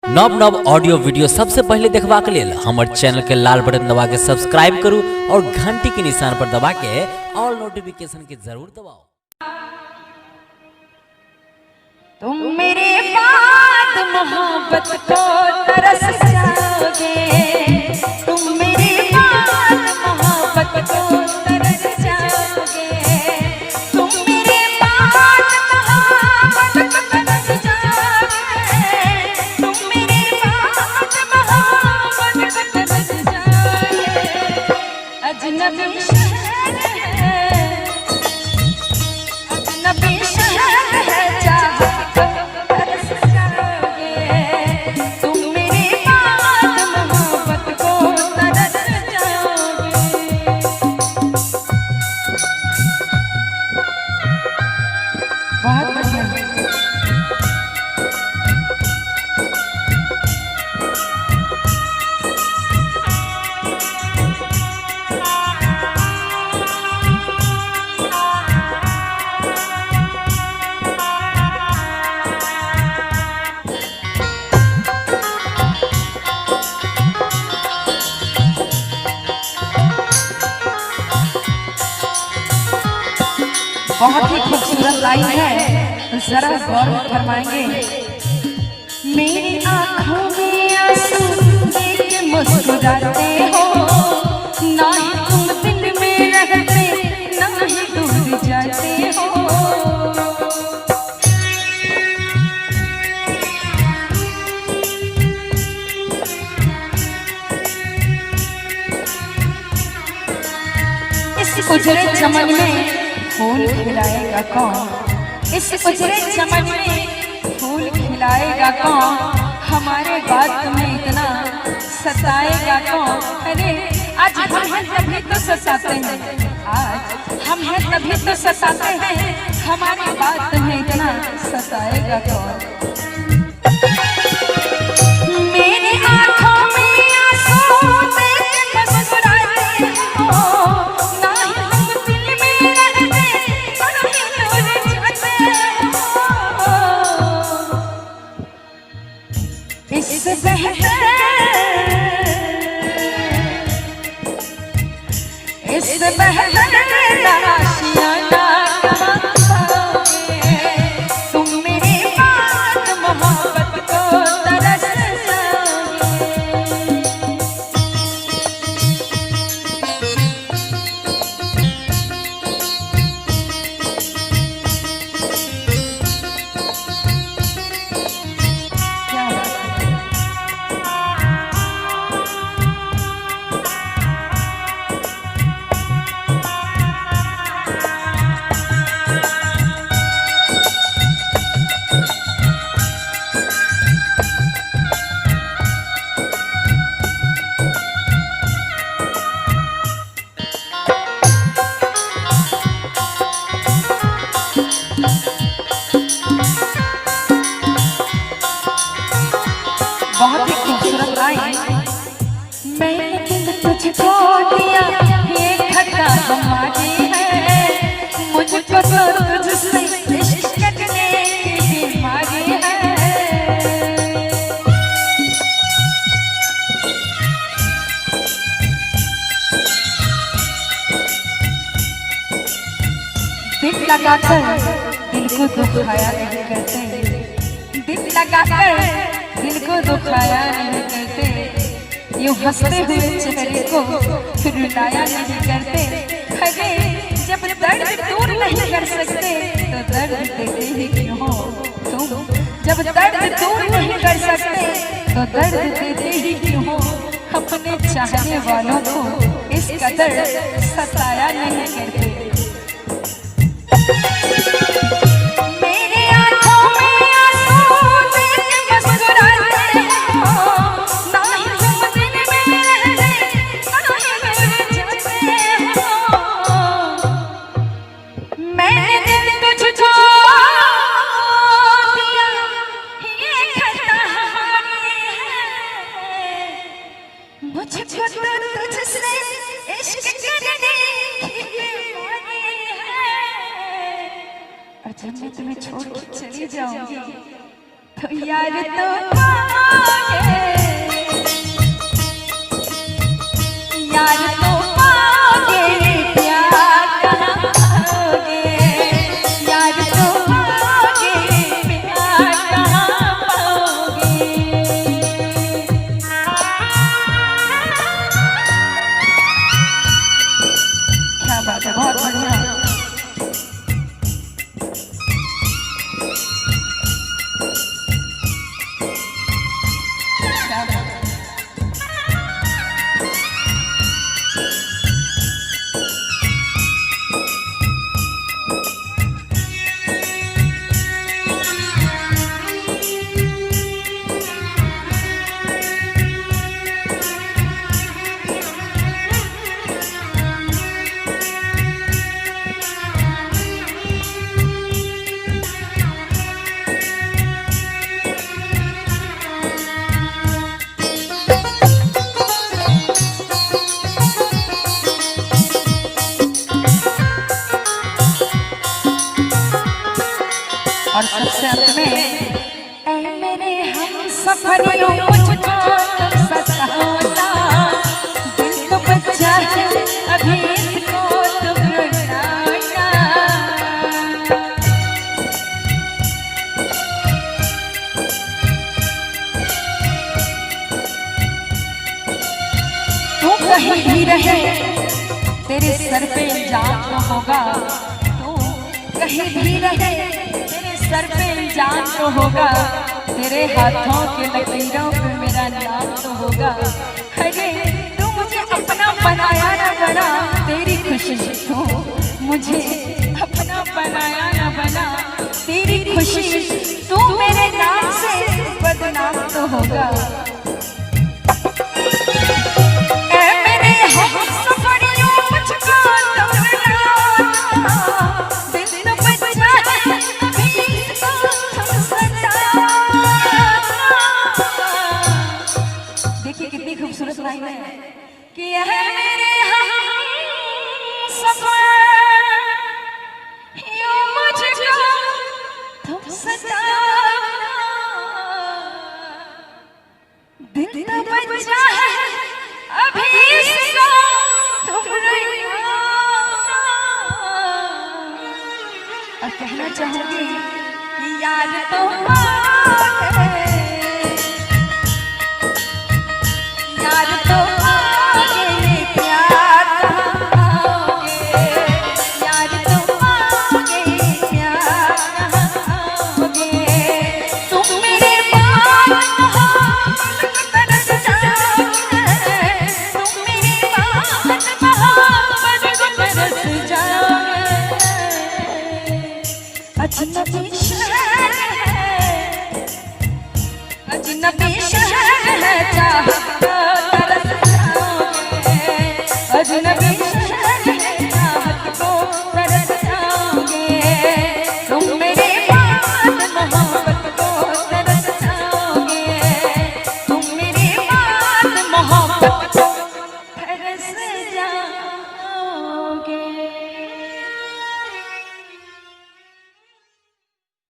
नव नव audio video सबसे पहले देखबा के लेल हमर चैनल के लाल बटन दबा के सब्सक्राइब करू और घंटी के निशान पर दबा के ऑल नोटिफिकेशन के जरूर दबाओ। तुम मेरे बाद मोहब्बत को तरस जाओगे, तुम मेरे बाद मोहब्बत को तरस जाओगे, तुम मेरे बाद मोहब्बत को तरस जाओगे, तुम मेरे बाद मोहब्बत को तरस जाओगे। अजनबी शहर है, अजनबी शहर है, बहुत ही खूबसूरत लाइन है, जरा गौर फरमाएंगे। मेरी आँखों में आंसू देख के मुस्कुराते हो, ना ही तुम दिल में रहते, ना ही दूर जाते हो। इस उजड़े चमन में फूल खिलाएगा कौन, इस उजड़े चमन में फूल खिलाएगा कौन, हमारे बाद तुम्हें इतना सताएगा कौन। अरे आज हम हैं तभी तो सताते हैं, आज हम हैं तभी तो सताते हैं, हमारे बाद तुम्हें इतना सताएगा कौन। मेरी आँखों में आंसू देख के मुस्कुराते हो, इससे बेहतर आशियाना कमाओगे, तुम मेरे बाद मोहब्बत को तरस बहुत ही खूबसूरत लाइन। मैंने दिल तुझको दिया, ये खता हमारी है, मुझको तो तुझसे इश्क करने की बीमारी है। दिल लगाकर दिल को दुखाया नहीं करते, दिल लगाकर दिल को दुखाया नहीं करते, यूं हंसते हुए चेहरे को रुलाया नहीं करते। अरे जब दर्द दूर नहीं कर सकते तो दर्द देते ही क्यों हो तुम, जब दर्द दूर नहीं कर सकते तो दर्द देते ही क्यों हो। अपने चाहने वालों को इस कदर सताया नहीं करते। मुझको तो तुझसे इश्क करने की बीमारी है, और जब मैं तुम्हें छोड़ के चली जाऊंगी तो यार तो सफरियों मुझको सताना, दिल तो बच्चा है अभी इसको तो रुलाना। तू कहीं भी रहे तेरे सर पे इल्जाम तो होगा, तू कहीं भी रहे तेरे सर पे इल्जाम तो होगा, तेरे हाथों के लकीरों पे मेरा नाम तो होगा। अरे तू मुझे अपना बनाया ना बना, तेरी खुशी तो मुझे अपना बनाया ना बना, तेरी खुशी तू मेरे नाम से बदनाम तो होगा। देखिए कितनी खूबसूरत लाइन है कि यह मेरे हमसफर यूं मुझको तुम सताना, दिल तो बचा है अभी इसको तुम रुलाना। और कहना चाहूंगी कि यार तो यार तो आगे प्यार कहाओगे, यार तो आगे प्यार कहाओगे, तुम मेरे बात तरस जाओगे, तुम मेरी बात तरस जाओगे। अजनबी शहर है, अजनबी शहर है, चाहत तरस जाओगे, अजनबी